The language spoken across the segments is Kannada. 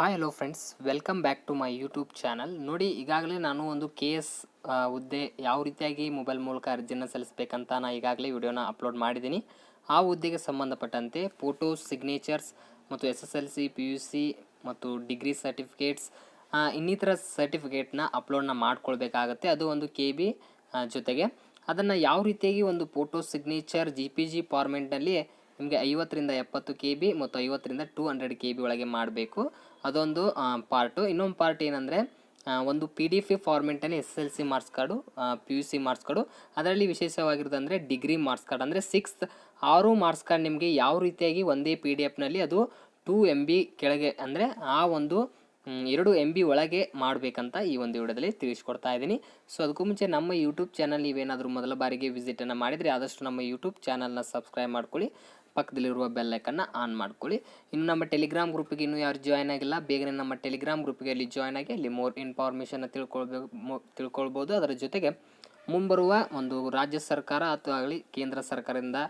Hi hello friends, welcome back to my YouTube channel. ನೋಡಿ, ಈಗಾಗಲೇ ನಾನು ಒಂದು KS ಹುದ್ದೆ ಯಾವ ರೀತಿಯಾಗಿ ಮೊಬೈಲ್ ಮೂಲಕ ಅರ್ಜಿಯನ್ನು ಸಲ್ಲಿಸಬೇಕಂತ ನಾನು ಈಗಾಗಲೇ ವಿಡಿಯೋನ ಅಪ್ಲೋಡ್ ಮಾಡಿದ್ದೀನಿ. ಆ ಹುದ್ದೆಗೆ ಸಂಬಂಧಪಟ್ಟಂತೆ ಫೋಟೋ, ಸಿಗ್ನೇಚರ್ಸ್ ಮತ್ತು SSLC, PUC ಮತ್ತು ಡಿಗ್ರಿ ಸರ್ಟಿಫಿಕೇಟ್ಸ್ ಇನ್ನಿತರ ಸರ್ಟಿಫಿಕೇಟ್ನ ಅಪ್ಲೋಡ್ನ ಮಾಡ್ಕೊಳ್ಬೇಕಾಗತ್ತೆ. ಅದು ಒಂದು KB ಜೊತೆಗೆ ಅದನ್ನು ಯಾವ ರೀತಿಯಾಗಿ ಒಂದು ಫೋಟೋ, ಸಿಗ್ನೇಚರ್ GPG ಫಾರ್ಮೆಟ್ನಲ್ಲಿ ನಿಮಗೆ 50ರಿಂದ 70 KB ಮತ್ತು 50ರಿಂದ 200 KB ಒಳಗೆ ಮಾಡಬೇಕು. ಅದೊಂದು ಪಾರ್ಟು. ಇನ್ನೊಂದು ಪಾರ್ಟ್ ಏನಂದರೆ ಒಂದು PDF ಫಾರ್ಮೆಟಲ್ಲಿ SSLC marks card, PUC marks card, ಅದರಲ್ಲಿ ವಿಶೇಷವಾಗಿರೋದಂದರೆ ಡಿಗ್ರಿ ಮಾರ್ಕ್ಸ್ ಕಾರ್ಡ್ ಅಂದರೆ 6 ಮಾರ್ಕ್ಸ್ ಕಾರ್ಡ್ ನಿಮಗೆ ಯಾವ ರೀತಿಯಾಗಿ ಒಂದೇ PDFನಲ್ಲಿ ಅದು 2 MB ಕೆಳಗೆ ಅಂದರೆ ಆ ಒಂದು 2 MB ಒಳಗೆ ಮಾಡಬೇಕಂತ ಈ ಒಂದು ವಿಡಿಯೋದಲ್ಲಿ ತಿಳಿಸ್ಕೊಡ್ತಾ ಇದ್ದೀನಿ. ಸೊ ಅದಕ್ಕೂ ಮುಂಚೆ ನಮ್ಮ ಯೂಟ್ಯೂಬ್ ಚಾನಲ್ ನೀವೇನಾದರೂ ಮೊದಲ ಬಾರಿಗೆ ವಿಸಿಟನ್ನು ಮಾಡಿದರೆ ಆದಷ್ಟು ನಮ್ಮ ಯೂಟ್ಯೂಬ್ ಚಾನಲ್ನ ಸಬ್ಸ್ಕ್ರೈಬ್ ಮಾಡ್ಕೊಳ್ಳಿ, ಪಕ್ಕದಲ್ಲಿರುವ ಬೆಲ್ ಐಕನ್ನ ಆನ್ ಮಾಡ್ಕೊಳ್ಳಿ. ಇನ್ನು ನಮ್ಮ ಟೆಲಿಗ್ರಾಮ್ ಗ್ರೂಪಿಗೆ ಇನ್ನೂ ಯಾರು ಜಾಯ್ನ್ ಆಗಿಲ್ಲ, ಬೇಗನೆ ನಮ್ಮ ಟೆಲಿಗ್ರಾಮ್ ಗ್ರೂಪಿಗೆ ಅಲ್ಲಿ ಜಾಯ್ನ್ ಆಗಿ ಅಲ್ಲಿ ಮೋರ್ ಇನ್ಫಾರ್ಮೇಷನ್ ತಿಳ್ಕೊಳ್ಬೋದು. ಅದರ ಜೊತೆಗೆ ಮುಂಬರುವ ಒಂದು ರಾಜ್ಯ ಸರ್ಕಾರ ಅಥವಾ ಆಗಲಿ ಕೇಂದ್ರ ಸರ್ಕಾರದಿಂದ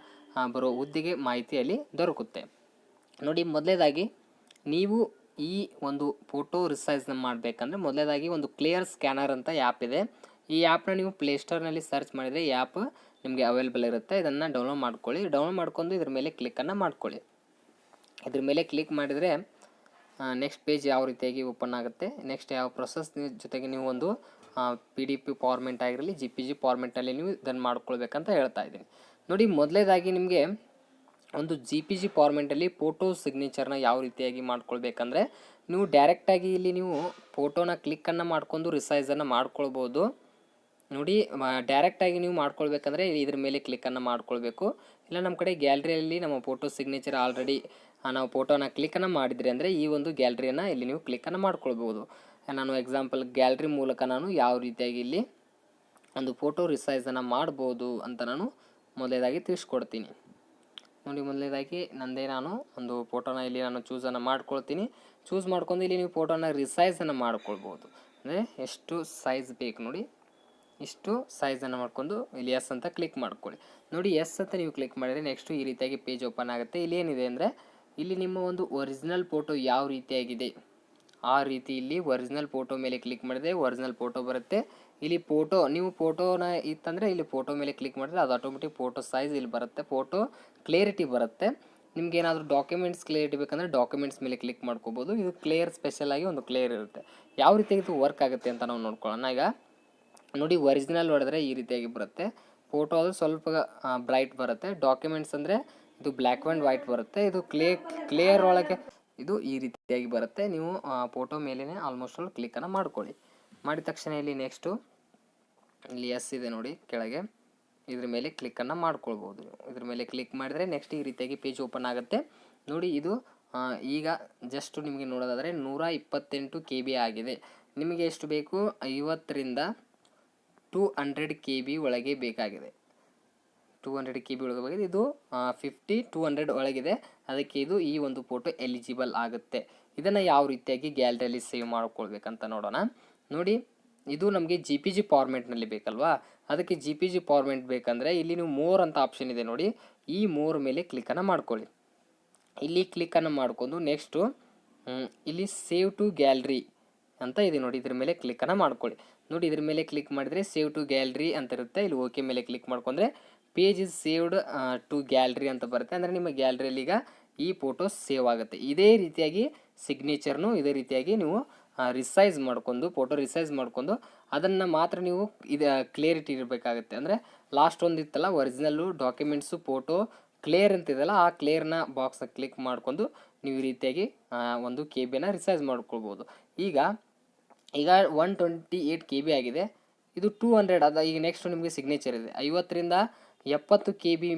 ಬರೋ ಹುದ್ದೆಗೆ ಮಾಹಿತಿಯಲ್ಲಿ ದೊರಕುತ್ತೆ. ನೋಡಿ, ಮೊದಲೇದಾಗಿ ನೀವು ಈ ಒಂದು ಫೋಟೋ ರಿಸೈಜ್ನ ಮಾಡಬೇಕಂದ್ರೆ ಮೊದಲೇದಾಗಿ ಒಂದು ಕ್ಲಿಯರ್ ಸ್ಕ್ಯಾನರ್ ಅಂತ ಆ್ಯಪ್ ಇದೆ. ಈ ಆ್ಯಪ್ನ ನೀವು ಪ್ಲೇಸ್ಟೋರ್ನಲ್ಲಿ ಸರ್ಚ್ ಮಾಡಿದರೆ ಈ ಆ್ಯಪ್ ನಿಮಗೆ ಅವೈಲೇಬಲ್ ಇರುತ್ತೆ. ಇದನ್ನು ಡೌನ್ಲೋಡ್ ಮಾಡ್ಕೊಳ್ಳಿ. ಡೌನ್ಲೋಡ್ ಮಾಡ್ಕೊಂಡು ಇದ್ರ ಮೇಲೆ ಕ್ಲಿಕ್ಕನ್ನು ಮಾಡ್ಕೊಳ್ಳಿ. ಇದ್ರ ಮೇಲೆ ಕ್ಲಿಕ್ ಮಾಡಿದರೆ ನೆಕ್ಸ್ಟ್ ಪೇಜ್ ಯಾವ ರೀತಿಯಾಗಿ ಓಪನ್ ಆಗುತ್ತೆ. ನೆಕ್ಸ್ಟ್ ಯಾವ ಪ್ರೊಸೆಸ್ ಜೊತೆಗೆ ನೀವು ಒಂದು PDF ಫಾರ್ಮೆಟ್ ಆಗಿರಲಿ, GPG ಫಾರ್ಮೆಟಲ್ಲಿ ನೀವು ಇದನ್ನು ಮಾಡ್ಕೊಳ್ಬೇಕಂತ ಹೇಳ್ತಾ ಇದ್ದೀನಿ. ನೋಡಿ, ಮೊದಲೇದಾಗಿ ನಿಮಗೆ ಒಂದು GPG ಫಾರ್ಮೆಟಲ್ಲಿ ಫೋಟೋ ಸಿಗ್ನೇಚರ್ನ ಯಾವ ರೀತಿಯಾಗಿ ಮಾಡ್ಕೊಳ್ಬೇಕಂದ್ರೆ ನೀವು ಡೈರೆಕ್ಟಾಗಿ ಇಲ್ಲಿ ನೀವು ಫೋಟೋನ ಕ್ಲಿಕ್ಕನ್ನು ಮಾಡ್ಕೊಂಡು ರಿಸೈಜನ್ನು ಮಾಡ್ಕೊಳ್ಬೋದು. ನೋಡಿ, ಡೈರೆಕ್ಟಾಗಿ ನೀವು ಮಾಡ್ಕೊಳ್ಬೇಕಂದ್ರೆ ಇದ್ರ ಮೇಲೆ ಕ್ಲಿಕ್ಕನ್ನು ಮಾಡ್ಕೊಳ್ಬೇಕು. ಇಲ್ಲ ನಮ್ಮ ಕಡೆ ಗ್ಯಾಲರಿಯಲ್ಲಿ ನಮ್ಮ ಫೋಟೋ ಸಿಗ್ನೇಚರ್ ಆಲ್ರೆಡಿ ನಾವು ಫೋಟೋನ ಕ್ಲಿಕ್ಕನ್ನು ಮಾಡಿದ್ರಿ ಅಂದರೆ ಈ ಒಂದು ಗ್ಯಾಲರಿಯನ್ನು ಇಲ್ಲಿ ನೀವು ಕ್ಲಿಕ್ಕನ್ನು ಮಾಡ್ಕೊಳ್ಬೋದು. ನಾನು ಎಕ್ಸಾಂಪಲ್ ಗ್ಯಾಲರಿ ಮೂಲಕ ನಾನು ಯಾವ ರೀತಿಯಾಗಿ ಇಲ್ಲಿ ಒಂದು ಫೋಟೋ ರಿಸೈಜನ್ನು ಮಾಡ್ಬೋದು ಅಂತ ನಾನು ಮೊದಲೇದಾಗಿ ತಿಳಿಸ್ಕೊಡ್ತೀನಿ. ನೋಡಿ, ಮೊದಲನೇದಾಗಿ ನಾನು ಒಂದು ಫೋಟೋನ ಇಲ್ಲಿ ನಾನು ಚೂಸನ್ನು ಮಾಡ್ಕೊಳ್ತೀನಿ. ಚೂಸ್ ಮಾಡ್ಕೊಂಡು ಇಲ್ಲಿ ನೀವು ಫೋಟೋನ ರಿಸೈಜನ್ನು ಮಾಡ್ಕೊಳ್ಬೋದು. ಅಂದರೆ ಎಷ್ಟು ಸೈಜ್ ಬೇಕು ನೋಡಿ, ಇಷ್ಟು ಸೈಜನ್ನು ಮಾಡ್ಕೊಂಡು ಇಲ್ಲಿ ಎಸ್ ಅಂತ ಕ್ಲಿಕ್ ಮಾಡ್ಕೊಳ್ಳಿ. ನೋಡಿ, ಎಸ್ ಅಂತ ನೀವು ಕ್ಲಿಕ್ ಮಾಡಿದರೆ ನೆಕ್ಸ್ಟು ಈ ರೀತಿಯಾಗಿ ಪೇಜ್ ಓಪನ್ ಆಗುತ್ತೆ. ಇಲ್ಲಿ ಏನಿದೆ ಅಂದರೆ ಇಲ್ಲಿ ನಿಮ್ಮ ಒಂದು ಒರಿಜಿನಲ್ ಫೋಟೋ ಯಾವ ರೀತಿಯಾಗಿದೆ ಆ ರೀತಿ ಇಲ್ಲಿ ಒರಿಜಿನಲ್ ಫೋಟೋ ಮೇಲೆ ಕ್ಲಿಕ್ ಮಾಡಿದರೆ ಒರಿಜಿನಲ್ ಫೋಟೋ ಬರುತ್ತೆ. ಇಲ್ಲಿ ಫೋಟೋ ನೀವು ಫೋಟೋನ ಇತ್ತಂದರೆ ಇಲ್ಲಿ ಫೋಟೋ ಮೇಲೆ ಕ್ಲಿಕ್ ಮಾಡಿದ್ರೆ ಅದು ಆಟೋಮೆಟಿಕ್ ಫೋಟೋ ಸೈಜ್ ಇಲ್ಲಿ ಬರುತ್ತೆ, ಫೋಟೋ ಕ್ಲಿಯರಿಟಿ ಬರುತ್ತೆ. ನಿಮ್ಗೆ ಏನಾದರೂ ಡಾಕ್ಯುಮೆಂಟ್ಸ್ ಕ್ಲಿಯರಿಟಿ ಬೇಕಂದರೆ ಡಾಕ್ಯುಮೆಂಟ್ಸ್ ಮೇಲೆ ಕ್ಲಿಕ್ ಮಾಡ್ಕೋಬೋದು. ಇದು ಕ್ಲಿಯರ್ ಸ್ಪೆಷಲ್ ಆಗಿ ಒಂದು ಕ್ಲಿಯರ್ ಇರುತ್ತೆ. ಯಾವ ರೀತಿಯಾಗಿ ಇದು ವರ್ಕ್ ಆಗುತ್ತೆ ಅಂತ ನಾವು ನೋಡ್ಕೊಳ್ಳೋಣ. ಈಗ ನೋಡಿ, ಒರಿಜಿನಲ್ ಹೊಡೆದ್ರೆ ಈ ರೀತಿಯಾಗಿ ಬರುತ್ತೆ. ಫೋಟೋ ಅದು ಸ್ವಲ್ಪ ಬ್ರೈಟ್ ಬರುತ್ತೆ. ಡಾಕ್ಯುಮೆಂಟ್ಸ್ ಅಂದರೆ ಇದು ಬ್ಲ್ಯಾಕ್ ಆ್ಯಂಡ್ ವೈಟ್ ಬರುತ್ತೆ. ಇದು ಕ್ಲಿಯರ್ ಒಳಗೆ ಇದು ಈ ರೀತಿಯಾಗಿ ಬರುತ್ತೆ. ನೀವು ಫೋಟೋ ಮೇಲೇ ಆಲ್ಮೋಸ್ಟ್ ಆಲ್ ಕ್ಲಿಕ್ಕನ್ನು ಮಾಡ್ಕೊಳ್ಳಿ. ಮಾಡಿದ ತಕ್ಷಣ ಇಲ್ಲಿ ನೆಕ್ಸ್ಟು ಇಲ್ಲಿ ಎಸ್ ಇದೆ ನೋಡಿ ಕೆಳಗೆ, ಇದ್ರ ಮೇಲೆ ಕ್ಲಿಕ್ಕನ್ನು ಮಾಡ್ಕೊಳ್ಬೋದು. ಇದ್ರ ಮೇಲೆ ಕ್ಲಿಕ್ ಮಾಡಿದರೆ ನೆಕ್ಸ್ಟ್ ಈ ರೀತಿಯಾಗಿ ಪೇಜ್ ಓಪನ್ ಆಗುತ್ತೆ. ನೋಡಿ, ಇದು ಈಗ ಜಸ್ಟ್ ನಿಮಗೆ ನೋಡೋದಾದರೆ 128 KB ಆಗಿದೆ. ನಿಮಗೆ ಎಷ್ಟು ಬೇಕು? 50ರಿಂದ 200 KB ಒಳಗೆ ಬೇಕಾಗಿದೆ. 200 KB ಒಳಗೆ ಬೇಕಾಗಿದೆ. ಇದು 50-200 ಒಳಗಿದೆ. ಅದಕ್ಕೆ ಇದು ಈ ಒಂದು ಫೋಟೋ ಎಲಿಜಿಬಲ್ ಆಗುತ್ತೆ. ಇದನ್ನು ಯಾವ ರೀತಿಯಾಗಿ ಗ್ಯಾಲರಿಯಲ್ಲಿ ಸೇವ್ ಮಾಡ್ಕೊಳ್ಬೇಕಂತ ನೋಡೋಣ. ನೋಡಿ, ಇದು ನಮಗೆ GPG ಫಾರ್ಮೆಟ್ನಲ್ಲಿ ಬೇಕಲ್ವಾ, ಅದಕ್ಕೆ GPG ಫಾರ್ಮೆಟ್ ಬೇಕಂದರೆ ಇಲ್ಲಿ ನೀವು ಮೋರ್ ಅಂತ ಆಪ್ಷನ್ ಇದೆ ನೋಡಿ, ಈ ಮೋರ್ ಮೇಲೆ ಕ್ಲಿಕ್ಕನ್ನು ಮಾಡ್ಕೊಳ್ಳಿ. ಇಲ್ಲಿ ಕ್ಲಿಕ್ಕನ್ನು ಮಾಡ್ಕೊಂಡು ನೆಕ್ಸ್ಟು ಇಲ್ಲಿ ಸೇವ್ ಟು ಗ್ಯಾಲರಿ ಅಂತ ಇದೆ ನೋಡಿ, ಇದ್ರ ಮೇಲೆ ಕ್ಲಿಕ್ಕನ್ನು ಮಾಡ್ಕೊಳ್ಳಿ. ನೋಡಿ, ಇದ್ರ ಮೇಲೆ ಕ್ಲಿಕ್ ಮಾಡಿದರೆ ಸೇವ್ ಟು ಗ್ಯಾಲರಿ ಅಂತ ಇರುತ್ತೆ. ಇಲ್ಲಿ ಓಕೆ ಮೇಲೆ ಕ್ಲಿಕ್ ಮಾಡ್ಕೊಂಡ್ರೆ page is saved to gallery ಅಂತ ಬರುತ್ತೆ. ಅಂದರೆ ನಿಮ್ಮ ಗ್ಯಾಲರಿಯಲ್ಲಿ ಈಗ ಈ ಫೋಟೋ ಸೇವ್ ಆಗುತ್ತೆ. ಇದೇ ರೀತಿಯಾಗಿ ಸಿಗ್ನೇಚರ್ನು ಇದೇ ರೀತಿಯಾಗಿ ನೀವು ರಿಸೈಜ್ ಮಾಡ್ಕೊಂಡು ಫೋಟೋ ರಿಸೈಜ್ ಮಾಡ್ಕೊಂಡು ಅದನ್ನು ಮಾತ್ರ ನೀವು ಇದು ಕ್ಲಿಯರಿಟಿ ಇರಬೇಕಾಗುತ್ತೆ. ಅಂದರೆ ಲಾಸ್ಟ್ ಒಂದು ಇತ್ತಲ್ಲ ಒರಿಜಿನಲ್ಲು ಡಾಕ್ಯುಮೆಂಟ್ಸು ಫೋಟೋ ಕ್ಲಿಯರ್ ಅಂತಿದೆಯಲ್ಲ, ಆ ಕ್ಲಿಯರ್ನ ಬಾಕ್ಸ್ನ ಕ್ಲಿಕ್ ಮಾಡ್ಕೊಂಡು ನೀವು ಈ ರೀತಿಯಾಗಿ ಒಂದು KBನ ರಿಸೈಜ್ ಮಾಡ್ಕೊಳ್ಬೋದು. ಈಗ 128 KB ಆಗಿದೆ. ಇದು 200 ಅದ. ಈಗ ನೆಕ್ಸ್ಟ್ ನಿಮಗೆ ಸಿಗ್ನೇಚರ್ ಇದೆ 50ರಿಂದ 70 KB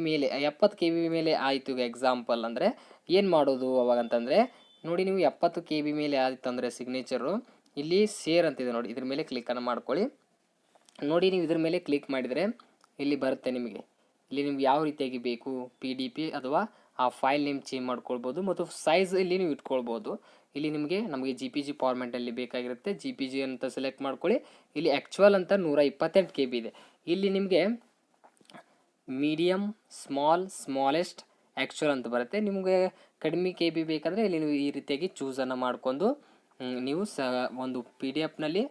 ಮೇಲೆ ಆಯಿತು. ಈಗ ಎಕ್ಸಾಂಪಲ್ ಅಂದರೆ ಏನು ಮಾಡೋದು ಅವಾಗಂತಂದರೆ ನೋಡಿ, ನೀವು 70 KB ಮೇಲೆ ಆಯಿತು ಅಂದರೆ ಸಿಗ್ನೇಚರು ಇಲ್ಲಿ ಶೇರ್ ಅಂತಿದೆ ನೋಡಿ, ಇದ್ರ ಮೇಲೆ ಕ್ಲಿಕ್ಕನ್ನು ಮಾಡ್ಕೊಳ್ಳಿ. ನೋಡಿ, ನೀವು ಇದ್ರ ಮೇಲೆ ಕ್ಲಿಕ್ ಮಾಡಿದರೆ ಇಲ್ಲಿ ಬರುತ್ತೆ ನಿಮಗೆ. ಇಲ್ಲಿ ನಿಮ್ಗೆ ಯಾವ ರೀತಿಯಾಗಿ ಬೇಕು PDF ಅಥವಾ ಆ ಫೈಲ್ ನೇಮ್ ಚೇಂಜ್ ಮಾಡ್ಕೊಳ್ಬೋದು ಮತ್ತು ಸೈಜ್ ಇಲ್ಲಿ ನೀವು ಇಟ್ಕೊಳ್ಬೋದು. ಇಲ್ಲಿ ನಮಗೆ GPG ಫಾರ್ಮೆಟಲ್ಲಿ ಬೇಕಾಗಿರುತ್ತೆ. GPG ಅಂತ ಸೆಲೆಕ್ಟ್ ಮಾಡ್ಕೊಳ್ಳಿ. ಇಲ್ಲಿ ಆ್ಯಕ್ಚುಯಲ್ ಅಂತ 128 KB ಇದೆ. ಇಲ್ಲಿ ನಿಮಗೆ ಮೀಡಿಯಮ್, ಸ್ಮಾಲೆಸ್ಟ್, ಆ್ಯಕ್ಚುಯಲ್ ಅಂತ ಬರುತ್ತೆ. ನಿಮಗೆ ಕಡಿಮೆ KB ಬೇಕಂದರೆ ಇಲ್ಲಿ ನೀವು ಈ ರೀತಿಯಾಗಿ ಚೂಸನ್ನು ಮಾಡ್ಕೊಂಡು ನೀವು ಒಂದು ಪಿ ಡಿ ಎಫ್ನಲ್ಲಿ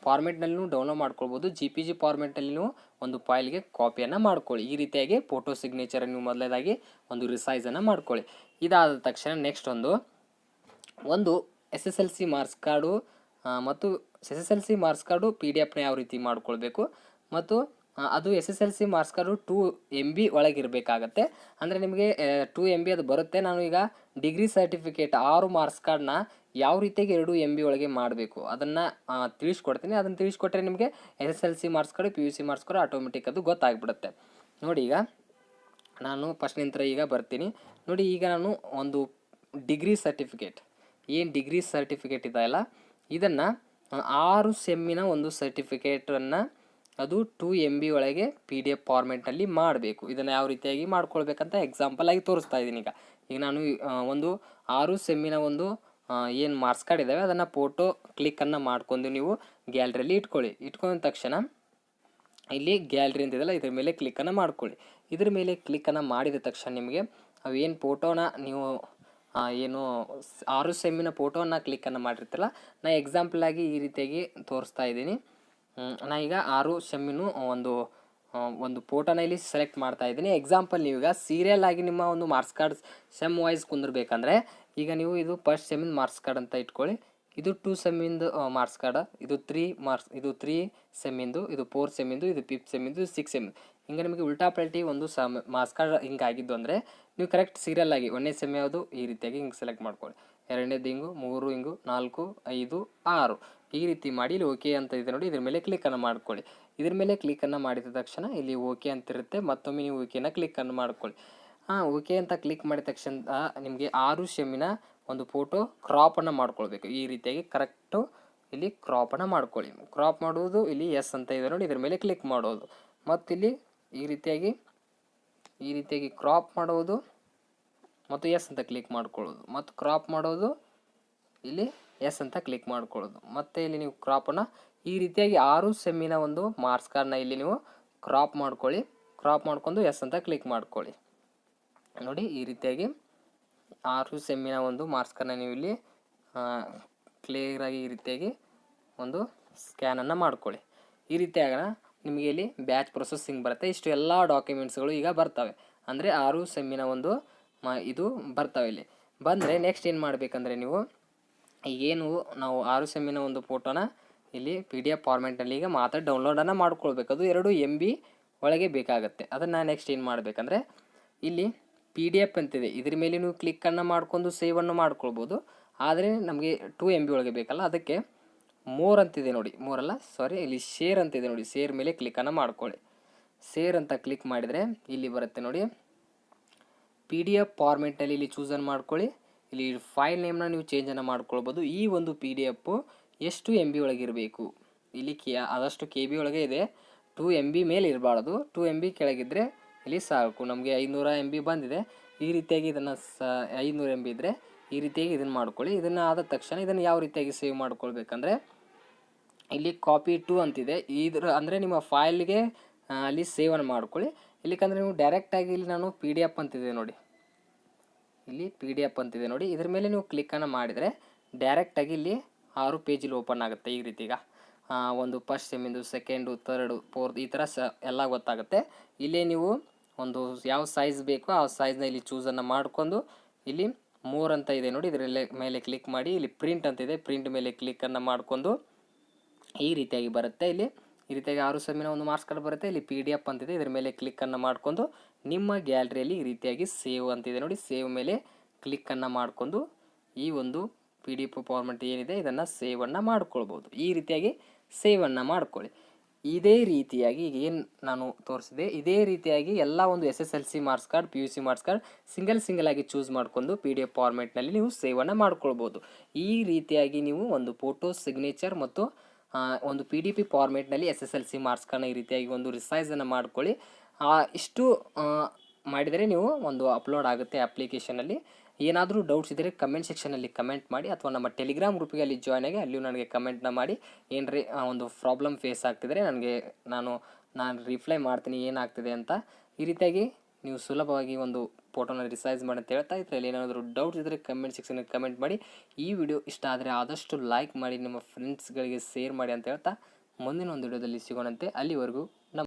ಫಾರ್ಮೆಟ್ನಲ್ಲೂ ಡೌನ್ಲೋಡ್ ಮಾಡ್ಕೊಳ್ಬೋದು. ಜಿ ಪಿ ಜಿ ಫಾರ್ಮೆಟಲ್ಲಿಯೂ ಒಂದು ಫೈಲ್ಗೆ ಕಾಪಿಯನ್ನು ಮಾಡ್ಕೊಳ್ಳಿ. ಈ ರೀತಿಯಾಗಿ ಫೋಟೋ ಸಿಗ್ನೇಚರ್ ನೀವು ಮೊದಲೇದಾಗಿ ಒಂದು ರಿಸೈಸನ್ನು ಮಾಡ್ಕೊಳ್ಳಿ. ಇದಾದ ತಕ್ಷಣ ನೆಕ್ಸ್ಟ್ ಒಂದು S S L C marks card ಮತ್ತು S S L C marks card P D ಎಫ್ನ ಯಾವ ರೀತಿ ಮಾಡ್ಕೊಳ್ಬೇಕು ಮತ್ತು ಅದು S S L C marks card 2 MB ಒಳಗಿರಬೇಕಾಗತ್ತೆ. ಅಂದರೆ ನಿಮಗೆ 2 MB ಅದು ಬರುತ್ತೆ. ನಾನು ಈಗ ಡಿಗ್ರಿ ಸರ್ಟಿಫಿಕೇಟ್ 6 ಮಾರ್ಕ್ಸ್ ಕಾರ್ಡ್ನ ಯಾವ ರೀತಿಯಾಗಿ 2 MB ಒಳಗೆ ಮಾಡಬೇಕು ಅದನ್ನು ತಿಳಿಸ್ಕೊಡ್ತೀನಿ. ಅದನ್ನು ತಿಳಿಸ್ಕೊಟ್ರೆ ನಿಮಗೆ S S L C marks card P U C marks card automatic ಅದು ಗೊತ್ತಾಗ್ಬಿಡುತ್ತೆ. ನೋಡಿ, ಈಗ ನಾನು ಫಸ್ಟ್ ನಂತರ ಈಗ ಬರ್ತೀನಿ. ನೋಡಿ, ಈಗ ನಾನು ಒಂದು ಡಿಗ್ರಿ ಸರ್ಟಿಫಿಕೇಟ್ ಏನು ಡಿಗ್ರಿ ಸರ್ಟಿಫಿಕೇಟ್ ಇದೆಯಲ್ಲ ಇದನ್ನು 6 ಸೆಮ್ಮಿನ ಒಂದು ಸರ್ಟಿಫಿಕೇಟನ್ನು ಅದು 2 MB ಒಳಗೆ ಪಿ ಡಿ ಎಫ್ ಫಾರ್ಮೆಟಲ್ಲಿ ಮಾಡಬೇಕು. ಇದನ್ನು ಯಾವ ರೀತಿಯಾಗಿ ಮಾಡ್ಕೊಳ್ಬೇಕಂತ ಎಕ್ಸಾಂಪಲ್ ಆಗಿ ತೋರಿಸ್ತಾ ಇದ್ದೀನಿ. ಈಗ ನಾನು ಒಂದು 6 ಸೆಮ್ಮಿನ ಒಂದು ಏನು ಮಾರ್ಕ್ಸ್ ಕಾರ್ಡ್ ಇದ್ದಾವೆ ಅದನ್ನು ಫೋಟೋ ಕ್ಲಿಕ್ಕನ್ನು ಮಾಡ್ಕೊಂಡು ನೀವು ಗ್ಯಾಲರಿಯಲ್ಲಿ ಇಟ್ಕೊಳ್ಳಿ. ಇಟ್ಕೊಂಡ ತಕ್ಷಣ ಇಲ್ಲಿ ಗ್ಯಾಲರಿ ಅಂತಿದೆಯಲ್ಲ ಇದ್ರ ಮೇಲೆ ಕ್ಲಿಕ್ಕನ್ನು ಮಾಡ್ಕೊಳ್ಳಿ. ಇದ್ರ ಮೇಲೆ ಕ್ಲಿಕ್ಕನ್ನು ಮಾಡಿದ ತಕ್ಷಣ ನಿಮಗೆ ಅವೇನು ಫೋಟೋನ ನೀವು ಏನು 6 ಸೆಮ್ಮಿನ ಫೋಟೋನ ಕ್ಲಿಕ್ಕನ್ನು ಮಾಡಿರ್ತೀರಲ್ಲ, ನಾ ಎಕ್ಸಾಂಪಲ್ ಆಗಿ ಈ ರೀತಿಯಾಗಿ ತೋರಿಸ್ತಾ ಇದ್ದೀನಿ. ನಾ ಈಗ 6 ಸೆಮ್ಮಿನೂ ಒಂದು ಫೋಟೋನ ಇಲ್ಲಿ ಸೆಲೆಕ್ಟ್ ಮಾಡ್ತಾ ಇದ್ದೀನಿ. ಎಕ್ಸಾಂಪಲ್ ನೀವೀಗ ಸೀರಿಯಲ್ ಆಗಿ ನಿಮ್ಮ ಒಂದು ಮಾರ್ಕ್ಸ್ ಕಾರ್ಡ್ ಸೆಮ್ ವೈಸ್ ಕುಂದಿರ್ಬೇಕಂದ್ರೆ ಈಗ ನೀವು ಇದು ಫಸ್ಟ್ ಸೆಮ್ಮಿನ ಮಾರ್ಕ್ಸ್ ಕಾರ್ಡ್ ಅಂತ ಇಟ್ಕೊಳ್ಳಿ. ಇದು 2 ಸೆಮ್ಮಿಂದು ಮಾರ್ಕ್ಸ್ ಕಾರ್ಡ್, ಇದು 3 ಸೆಮ್ಮಿಂದು, ಇದು 4 ಸೆಮ್ಮಿಂದು, ಇದು 5th ಸೆಮ್ಮಿಂದು, ಇದು 6 ಸೆಮ್ಮಿಂದು. ಹಿಂಗೆ ನಿಮಗೆ ಉಲ್ಟಾ ಪಲ್ಟಿ ಒಂದು ಮಾರ್ಕ್ಸ್ ಕಾರ್ಡ್ ಹಿಂಗಾಗಿದ್ದು ಅಂದರೆ ನೀವು ಕರೆಕ್ಟ್ ಸೀರಿಯಲ್ ಆಗಿ 1ನೇ ಸೆಮ್ ಯಾವುದು ಈ ರೀತಿಯಾಗಿ ಹಿಂಗೆ ಸೆಲೆಕ್ಟ್ ಮಾಡ್ಕೊಳ್ಳಿ. 2ನೇದು ಹಿಂಗು, 3 ಹಿಂಗು, 4, 5, 6 ಈ ರೀತಿ ಮಾಡಿ ಇಲ್ಲಿ ಓಕೆ ಅಂತ ಇದೆ ನೋಡಿ, ಇದ್ರ ಮೇಲೆ ಕ್ಲಿಕ್ಕನ್ನು ಮಾಡ್ಕೊಳ್ಳಿ. ಇದ್ರ ಮೇಲೆ ಕ್ಲಿಕ್ಕನ್ನು ಮಾಡಿದ ತಕ್ಷಣ ಇಲ್ಲಿ ಓಕೆ ಅಂತಿರುತ್ತೆ. ಮತ್ತೊಮ್ಮೆ ನೀವು ಓಕೆನ ಕ್ಲಿಕ್ಕನ್ನು ಮಾಡ್ಕೊಳ್ಳಿ. ಓಕೆ ಅಂತ ಕ್ಲಿಕ್ ಮಾಡಿದ ತಕ್ಷಣ ನಿಮಗೆ 6 ಸೆಮ್ಮಿನ ಒಂದು ಫೋಟೋ ಕ್ರಾಪನ್ನು ಮಾಡ್ಕೊಳ್ಬೇಕು. ಈ ರೀತಿಯಾಗಿ ಕರೆಕ್ಟು ಇಲ್ಲಿ ಕ್ರಾಪನ್ನು ಮಾಡ್ಕೊಳ್ಳಿ. ಕ್ರಾಪ್ ಮಾಡುವುದು ಇಲ್ಲಿ ಎಸ್ ಅಂತ ಇದೆ ನೋಡಿ, ಇದ್ರ ಮೇಲೆ ಕ್ಲಿಕ್ ಮಾಡೋದು. ಮತ್ತು ಇಲ್ಲಿ ಈ ರೀತಿಯಾಗಿ ಕ್ರಾಪ್ ಮಾಡೋದು ಮತ್ತು ಎಸ್ ಅಂತ ಕ್ಲಿಕ್ ಮಾಡ್ಕೊಳ್ಳೋದು, ಮತ್ತು ಕ್ರಾಪ್ ಮಾಡೋದು ಇಲ್ಲಿ ಎಸ್ ಅಂತ ಕ್ಲಿಕ್ ಮಾಡ್ಕೊಳ್ಳೋದು. ಮತ್ತು ಇಲ್ಲಿ ನೀವು ಕ್ರಾಪನ್ನು ಈ ರೀತಿಯಾಗಿ 6 ಸೆಮ್ಮಿನ ಒಂದು ಮಾರ್ಕ್ಸ್ ಕಾರ್ಡ್ನ ಇಲ್ಲಿ ನೀವು ಕ್ರಾಪ್ ಮಾಡ್ಕೊಳ್ಳಿ. ಕ್ರಾಪ್ ಮಾಡ್ಕೊಂಡು ಎಸ್ ಅಂತ ಕ್ಲಿಕ್ ಮಾಡ್ಕೊಳ್ಳಿ. ನೋಡಿ, ಈ ರೀತಿಯಾಗಿ 6 ಸೆಮ್ಮಿನ ಒಂದು ಮಾರ್ಕ್ಸ್ ಕಾರ್ಡ್ನ ನೀವು ಇಲ್ಲಿ ಕ್ಲಿಯರಾಗಿ ಈ ರೀತಿಯಾಗಿ ಒಂದು ಸ್ಕ್ಯಾನನ್ನು ಮಾಡ್ಕೊಳ್ಳಿ. ಈ ರೀತಿಯಾಗ ನಿಮಗೆ ಇಲ್ಲಿ ಬ್ಯಾಚ್ ಪ್ರೊಸೆಸಿಂಗ್ ಬರುತ್ತೆ. ಇಷ್ಟು ಎಲ್ಲ ಡಾಕ್ಯುಮೆಂಟ್ಸ್ಗಳು ಈಗ ಬರ್ತವೆ. ಅಂದರೆ 6 ಸೆಮ್ಮಿನ ಒಂದು ಇದು ಬರ್ತವೆ. ಇಲ್ಲಿ ಬಂದರೆ ನೆಕ್ಸ್ಟ್ ಏನು ಮಾಡಬೇಕಂದ್ರೆ ನೀವು ಈಗೇನು ನಾವು 6 ಸೆಮ್ಮಿನ ಒಂದು ಫೋಟೋನ ಇಲ್ಲಿ ಪಿ ಡಿ ಎಫ್ ಫಾರ್ಮೆಟ್ನಲ್ಲಿ ಈಗ ಮಾತ್ರ ಡೌನ್ಲೋಡನ್ನು ಮಾಡ್ಕೊಳ್ಬೇಕು. ಅದು 2 MB ಒಳಗೆ ಬೇಕಾಗುತ್ತೆ. ಅದನ್ನು ನೆಕ್ಸ್ಟ್ ಏನು ಮಾಡಬೇಕಂದ್ರೆ ಇಲ್ಲಿ ಪಿ ಡಿ ಎಫ್ ಅಂತಿದೆ, ಇದ್ರ ಮೇಲೆ ನೀವು ಕ್ಲಿಕ್ಕನ್ನು ಮಾಡ್ಕೊಂಡು ಸೇವನ್ನು ಮಾಡ್ಕೊಳ್ಬೋದು. ಆದರೆ ನಮಗೆ 2 MB ಒಳಗೆ ಬೇಕಲ್ಲ, ಅದಕ್ಕೆ ಮೋರ್ ಅಂತಿದೆ ನೋಡಿ, ಇಲ್ಲಿ ಶೇರ್ ಅಂತಿದೆ ನೋಡಿ, ಶೇರ್ ಮೇಲೆ ಕ್ಲಿಕ್ಕನ್ನು ಮಾಡ್ಕೊಳ್ಳಿ. ಶೇರ್ ಅಂತ ಕ್ಲಿಕ್ ಮಾಡಿದರೆ ಇಲ್ಲಿ ಬರುತ್ತೆ ನೋಡಿ, ಪಿ ಡಿ ಎಫ್ ಫಾರ್ಮೆಟ್ನಲ್ಲಿ ಇಲ್ಲಿ ಚೂಸನ್ನು ಮಾಡ್ಕೊಳ್ಳಿ. ಇಲ್ಲಿ ಫೈಲ್ ನೇಮ್ನ ನೀವು ಚೇಂಜನ್ನು ಮಾಡ್ಕೊಳ್ಬೋದು. ಈ ಒಂದು ಪಿ ಡಿ ಎಫ್ ಎಷ್ಟು MB ಒಳಗಿರಬೇಕು, ಇಲ್ಲಿ ಆದಷ್ಟು KB ಒಳಗೆ ಇದೆ. 2 MB ಮೇಲೆ ಇರಬಾರ್ದು. 2 MB ಕೆಳಗಿದ್ರೆ ಇಲ್ಲಿ ಸಾಕು. ನಮಗೆ 500 MB ಬಂದಿದೆ. ಈ ರೀತಿಯಾಗಿ ಇದನ್ನು 500 MB ಇದ್ದರೆ ಈ ರೀತಿಯಾಗಿ ಇದನ್ನು ಮಾಡ್ಕೊಳ್ಳಿ. ಇದನ್ನು ಆದ ತಕ್ಷಣ ಇದನ್ನು ಯಾವ ರೀತಿಯಾಗಿ ಸೇವ್ ಮಾಡ್ಕೊಳ್ಬೇಕಂದ್ರೆ ಇಲ್ಲಿ ಕಾಪಿ ಟು ಅಂತಿದೆ. ಅಂದರೆ ನಿಮ್ಮ ಫೈಲ್ಗೆ ಅಲ್ಲಿ ಸೇವನ್ನು ಮಾಡ್ಕೊಳ್ಳಿ. ಇಲ್ಲಿಕಂದರೆ ನೀವು ಡೈರೆಕ್ಟಾಗಿ ಇಲ್ಲಿ ನಾನು ಪಿ ಡಿ ಎಫ್ ಅಂತಿದೆ ನೋಡಿ, ಇಲ್ಲಿ ಪಿ ಡಿ ಎಫ್ ಅಂತಿದೆ ನೋಡಿ, ಇದ್ರ ಮೇಲೆ ನೀವು ಕ್ಲಿಕ್ಕನ್ನು ಮಾಡಿದರೆ ಡೈರೆಕ್ಟಾಗಿ ಇಲ್ಲಿ 6 ಪೇಜ್ ಓಪನ್ ಆಗುತ್ತೆ. ಈ ರೀತಿ ಈಗ ಒಂದು ಫಸ್ಟ್ ಸೆಮ್ಮಿಂದು, ಸೆಕೆಂಡು, ಥರ್ಡು, ಫೋರ್ತ್ ಈ ಥರ ಎಲ್ಲ ಗೊತ್ತಾಗುತ್ತೆ. ಇಲ್ಲೇ ನೀವು ಒಂದು ಯಾವ ಸೈಜ್ ಬೇಕೋ ಆ ಸೈಜ್ನ ಇಲ್ಲಿ ಚೂಸನ್ನು ಮಾಡ್ಕೊಂಡು ಇಲ್ಲಿ ಮೋರ್ ಅಂತ ಇದೆ ನೋಡಿ, ಇದರ ಮೇಲೆ ಕ್ಲಿಕ್ ಮಾಡಿ ಇಲ್ಲಿ ಪ್ರಿಂಟ್ ಅಂತಿದೆ, ಪ್ರಿಂಟ್ ಮೇಲೆ ಕ್ಲಿಕ್ಕನ್ನು ಮಾಡ್ಕೊಂಡು ಈ ರೀತಿಯಾಗಿ ಬರುತ್ತೆ. ಇಲ್ಲಿ ಈ ರೀತಿಯಾಗಿ 6 ಸೆಮ್ಮಿನ ಒಂದು ಮಾರ್ಕ್ಸ್ ಕಾರ್ಡ್ ಬರುತ್ತೆ. ಇಲ್ಲಿ ಪಿ ಡಿ ಎಫ್ ಅಂತಿದೆ, ಇದರ ಮೇಲೆ ಕ್ಲಿಕ್ಕನ್ನು ಮಾಡ್ಕೊಂಡು ನಿಮ್ಮ ಗ್ಯಾಲರಿಯಲ್ಲಿ ಈ ರೀತಿಯಾಗಿ ಸೇವ್ ಅಂತಿದೆ ನೋಡಿ, ಸೇವ್ ಮೇಲೆ ಕ್ಲಿಕ್ಕನ್ನು ಮಾಡ್ಕೊಂಡು ಈ ಒಂದು ಪಿ ಡಿ ಎಫ್ ಫಾರ್ಮೆಟ್ ಏನಿದೆ ಇದನ್ನು ಸೇವನ್ನು ಮಾಡ್ಕೊಳ್ಬೋದು. ಈ ರೀತಿಯಾಗಿ ಸೇವನ್ನು ಮಾಡ್ಕೊಳ್ಳಿ. ಇದೇ ರೀತಿಯಾಗಿ ಈಗ ಏನು ನಾನು ತೋರಿಸಿದೆ ಇದೇ ರೀತಿಯಾಗಿ ಎಲ್ಲ ಒಂದು SSLC marks card, PUC marks card single ಆಗಿ ಚೂಸ್ ಮಾಡಿಕೊಂಡು PDF ಫಾರ್ಮೆಟ್ನಲ್ಲಿ ನೀವು ಸೇವನ್ನು ಮಾಡ್ಕೊಳ್ಬೋದು. ಈ ರೀತಿಯಾಗಿ ನೀವು ಒಂದು ಫೋಟೋ ಸಿಗ್ನೇಚರ್ ಮತ್ತು ಒಂದು PDP ಫಾರ್ಮೆಟ್ನಲ್ಲಿ SSLC ಮಾರ್ಕ್ಸ್ ಕಾರ್ಡ್ನ ಈ ರೀತಿಯಾಗಿ ಒಂದು ರಿಸೈಸನ್ನು ಮಾಡ್ಕೊಳ್ಳಿ. ಇಷ್ಟು ಮಾಡಿದರೆ ನೀವು ಒಂದು ಅಪ್ಲೋಡ್ ಆಗುತ್ತೆ ಅಪ್ಲಿಕೇಶನಲ್ಲಿ. ಏನಾದರೂ ಡೌಟ್ಸ್ ಇದ್ದರೆ ಕಮೆಂಟ್ ಸೆಕ್ಷನಲ್ಲಿ ಕಮೆಂಟ್ ಮಾಡಿ, ಅಥವಾ ನಮ್ಮ ಟೆಲಿಗ್ರಾಮ್ ಗ್ರೂಪಿಗೆ ಅಲ್ಲಿ ಜಾಯ್ನ್ ಆಗಿ ಅಲ್ಲಿಯೂ ನನಗೆ ಕಮೆಂಟ್ನ ಮಾಡಿ. ಏನರೇ ಒಂದು ಪ್ರಾಬ್ಲಮ್ ಫೇಸ್ ಆಗ್ತಿದ್ರೆ ನಾನು ರಿಪ್ಲೈ ಮಾಡ್ತೀನಿ ಏನಾಗ್ತಿದೆ ಅಂತ. ಈ ರೀತಿಯಾಗಿ ನೀವು ಸುಲಭವಾಗಿ ಒಂದು ಫೋಟೋನ ರಿಸೈಸ್ ಮಾಡಿ ಅಂತ ಹೇಳ್ತಾ ಇದರಲ್ಲಿ ಏನಾದರೂ ಡೌಟ್ಸ್ ಇದ್ದರೆ ಕಮೆಂಟ್ ಸೆಕ್ಷನಲ್ಲಿ ಕಮೆಂಟ್ ಮಾಡಿ. ಈ ವಿಡಿಯೋ ಇಷ್ಟ ಆದರೆ ಆದಷ್ಟು ಲೈಕ್ ಮಾಡಿ, ನಿಮ್ಮ ಫ್ರೆಂಡ್ಸ್ಗಳಿಗೆ ಶೇರ್ ಮಾಡಿ ಅಂತ ಹೇಳ್ತಾ ಮುಂದಿನ ಒಂದು ವಿಡಿಯೋದಲ್ಲಿ ಸಿಗೋಣಂತೆ. ಅಲ್ಲಿವರೆಗೂ